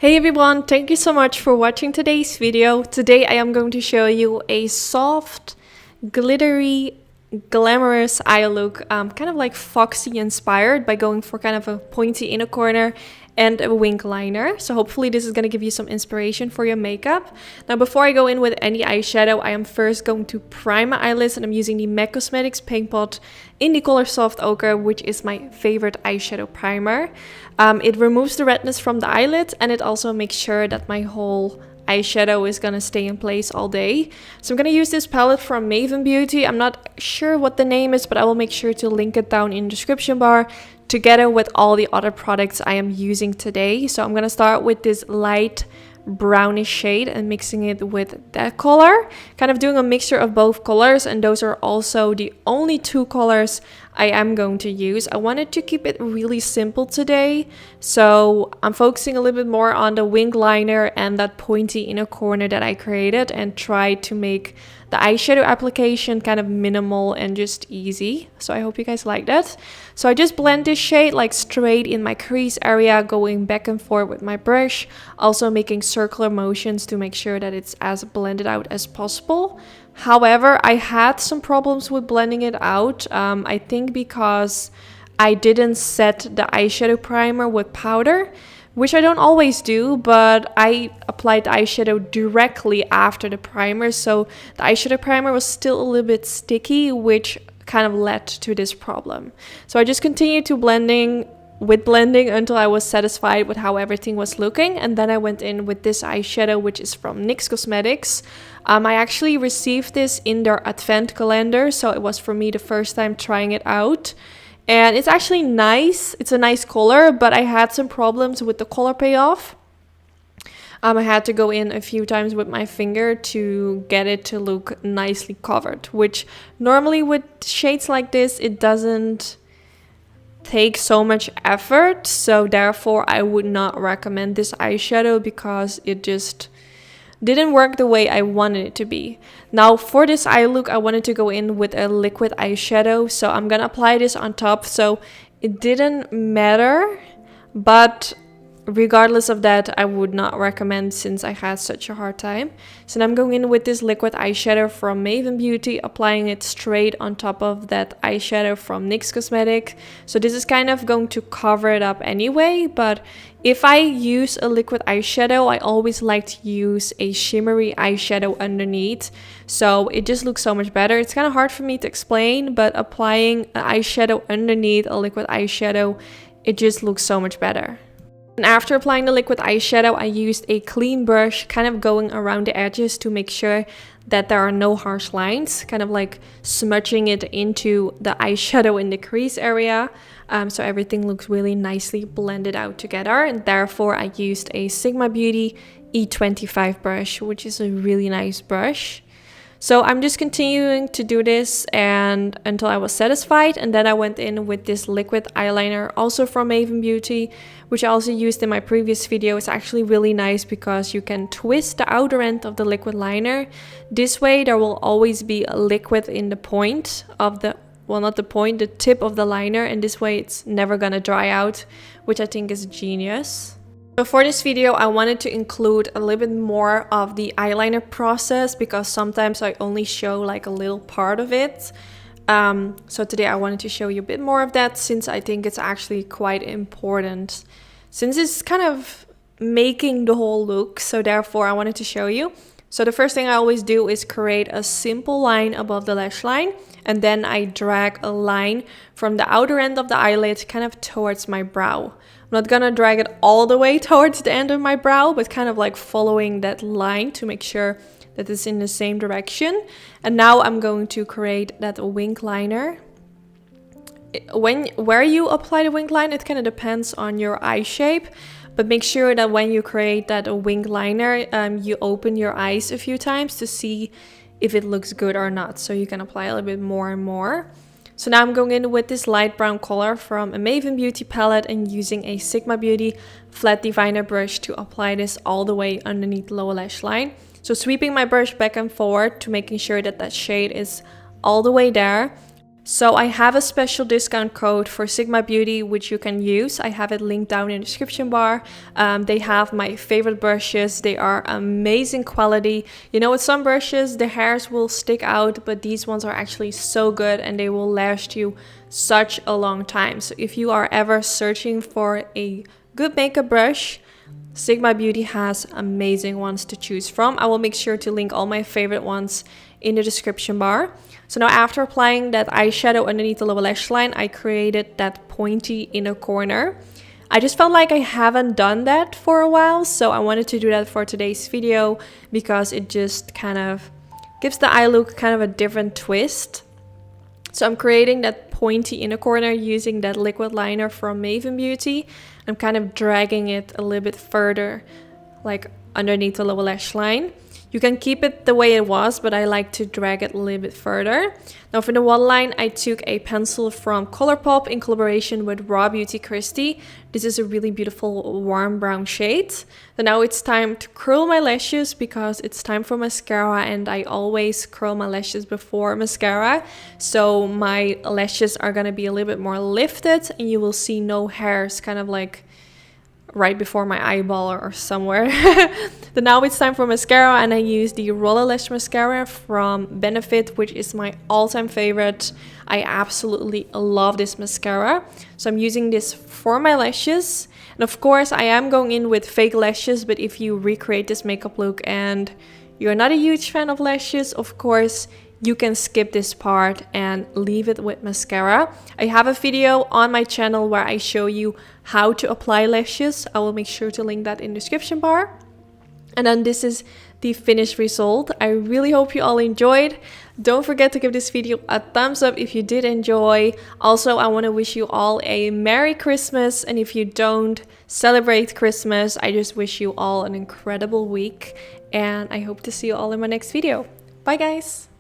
Hey everyone, thank you so much for watching today's video. Today I am going to show you a soft, glittery, glamorous eye look, kind of like Foxy inspired by going for kind of a pointy inner corner and a wing liner. So hopefully this is going to give you some inspiration for your makeup. Now before I go in with any eyeshadow, I am first going to prime my eyelids, and I'm using the MAC Cosmetics Paint Pot in the color Soft Ochre, which is my favorite eyeshadow primer. It removes the redness from the eyelid, and it also makes sure that my whole eyeshadow is gonna stay in place all day. So I'm gonna use this palette from Maven Beauty. I'm not sure what the name is, but I will make sure to link it down in the description bar together with all the other products I am using today. So I'm gonna start with this light brownish shade and mixing it with that color, kind of doing a mixture of both colors, and those are also the only two colors I am going to use. I wanted to keep it really simple today, so I'm focusing a little bit more on the wing liner and that pointy inner corner that I created, and try to make the eyeshadow application kind of minimal and just easy. So I hope you guys like that. So I just blend this shade like straight in my crease area, going back and forth with my brush, also making circular motions to make sure that it's as blended out as possible. However, I had some problems with blending it out. I think because I didn't set the eyeshadow primer with powder, which I don't always do, but I applied the eyeshadow directly after the primer, so the eyeshadow primer was still a little bit sticky, which kind of led to this problem. So I just continued to blending until I was satisfied with how everything was looking, and then I went in with this eyeshadow, which is from NYX Cosmetics. I actually received this in their advent calendar, so it was for me the first time trying it out. And it's actually nice. It's a nice color, but I had some problems with the color payoff. I had to go in a few times with my finger to get it to look nicely covered, which normally with shades like this, it doesn't take so much effort. So therefore, I would not recommend this eyeshadow because it just didn't work the way I wanted it to be. Now for this eye look, I wanted to go in with a liquid eyeshadow, so I'm gonna apply this on top. So it didn't matter, but regardless of that, I would not recommend since I had such a hard time. So now I'm going in with this liquid eyeshadow from Maven Beauty, applying it straight on top of that eyeshadow from NYX Cosmetics. So this is kind of going to cover it up anyway, but if I use a liquid eyeshadow, I always like to use a shimmery eyeshadow underneath. So it just looks so much better. It's kind of hard for me to explain, but applying an eyeshadow underneath a liquid eyeshadow, it just looks so much better. And after applying the liquid eyeshadow, I used a clean brush, kind of going around the edges to make sure that there are no harsh lines, kind of like smudging it into the eyeshadow in the crease area. So everything looks really nicely blended out together. And therefore, I used a Sigma Beauty E25 brush, which is a really nice brush. So I'm just continuing to do this and until I was satisfied, and then I went in with this liquid eyeliner, also from Maven Beauty, which I also used in my previous video. It's actually really nice because you can twist the outer end of the liquid liner. This way there will always be a liquid in the point of the, well, not the point, the tip of the liner, and this way it's never gonna dry out, which I think is genius. So for this video, I wanted to include a little bit more of the eyeliner process because sometimes I only show like a little part of it. So today I wanted to show you a bit more of that since I think it's actually quite important, since it's kind of making the whole look. So therefore I wanted to show you. So the first thing I always do is create a simple line above the lash line, and then I drag a line from the outer end of the eyelid kind of towards my brow. I'm not gonna drag it all the way towards the end of my brow, but kind of like following that line to make sure that it's in the same direction. And now I'm going to create that wing liner. Where you apply the wing line, it kind of depends on your eye shape, but make sure that when you create that wing liner, you open your eyes a few times to see if it looks good or not, so you can apply a little bit more and more. So now I'm going in with this light brown color from a Maven Beauty palette and using a Sigma Beauty flat diviner brush to apply this all the way underneath the lower lash line. So sweeping my brush back and forward to making sure that that shade is all the way there. So I have a special discount code for Sigma Beauty, which you can use. I have it linked down in the description bar. They have my favorite brushes. They are amazing quality. You know, with some brushes, the hairs will stick out, but these ones are actually so good and they will last you such a long time. So if you are ever searching for a good makeup brush, Sigma Beauty has amazing ones to choose from. I will make sure to link all my favorite ones in the description bar. So now after applying that eyeshadow underneath the lower lash line, I created that pointy inner corner. I just felt like I haven't done that for a while, so I wanted to do that for today's video because it just kind of gives the eye look kind of a different twist. So I'm creating that pointy inner corner using that liquid liner from Maven Beauty. I'm kind of dragging it a little bit further, like underneath the lower lash line. You can keep it the way it was, but I like to drag it a little bit further. Now for the waterline, I took a pencil from Colourpop in collaboration with Raw Beauty Christie. This is a really beautiful warm brown shade. So now it's time to curl my lashes because it's time for mascara, and I always curl my lashes before mascara. So my lashes are gonna be a little bit more lifted and you will see no hairs kind of like right before my eyeball or somewhere. Then now it's time for mascara, and I use the Roller Lash Mascara from Benefit, which is my all-time favorite. I absolutely love this mascara. So I'm using this for my lashes. And of course, I am going in with fake lashes, but if you recreate this makeup look and you're not a huge fan of lashes, of course, you can skip this part and leave it with mascara. I have a video on my channel where I show you how to apply lashes. I will make sure to link that in the description bar. And then this is the finished result. I really hope you all enjoyed. Don't forget to give this video a thumbs up if you did enjoy. Also, I want to wish you all a Merry Christmas. And if you don't celebrate Christmas, I just wish you all an incredible week. And I hope to see you all in my next video. Bye guys!